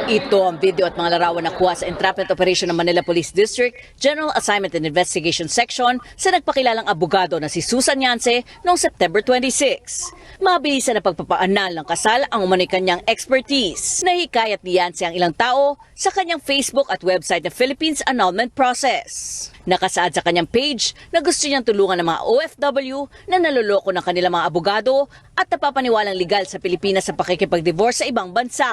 Ito ang video at mga larawan na kuha sa entrapment operation ng Manila Police District General Assignment and Investigation Section sa nagpakilalang abogado na si Susan Yance noong September 26. Mabilisan na pagpapaanal ng kasal ang umano'y kanyang expertise. Nahikayat ni Yance ang ilang tao sa kanyang Facebook at website na Philippines Annulment Process. Nakasaad sa kanyang page na gusto niyang tulungan ng mga OFW na naloloko ng kanilang mga abogado at napapaniwalang legal sa Pilipinas sa pakikipag-divorce sa ibang bansa.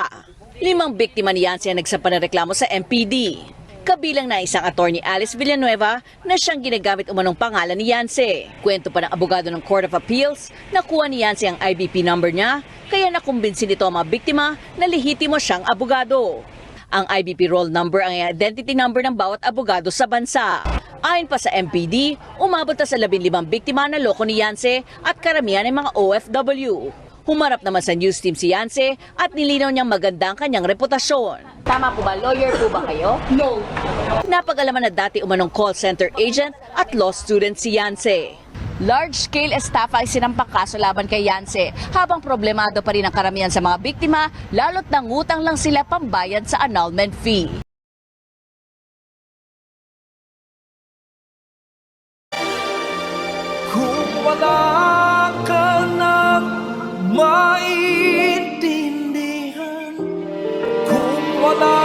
5 biktima ni Yance ang nagsampa ng reklamo sa MPD. Kabilang na isang attorney Alice Villanueva na siyang ginagamit umanong pangalan ni Yance. Kwento pa ng abogado ng Court of Appeals, nakuha ni Yance ang IBP number niya, kaya nakumbinsi nito ang mga biktima na lehitimo siyang abogado. Ang IBP roll number ang identity number ng bawat abogado sa bansa. Ayon pa sa MPD, umabot na sa 15 biktima na loko ni Yance at karamihan ay mga OFW. Humarap naman sa news team si Yance at nilinaw niyang maganda ang kanyang reputasyon. Tama po ba? Lawyer po ba kayo? No. Napag-alaman na dati umanong call center agent at law student si Yance. Large-scale estafa ay sinampang kaso laban kay Yance habang problemado pa rin ang karamihan sa mga biktima lalo't nangutang lang sila pambayad sa annulment fee. Kung wala ka nang maintindihan, kung wala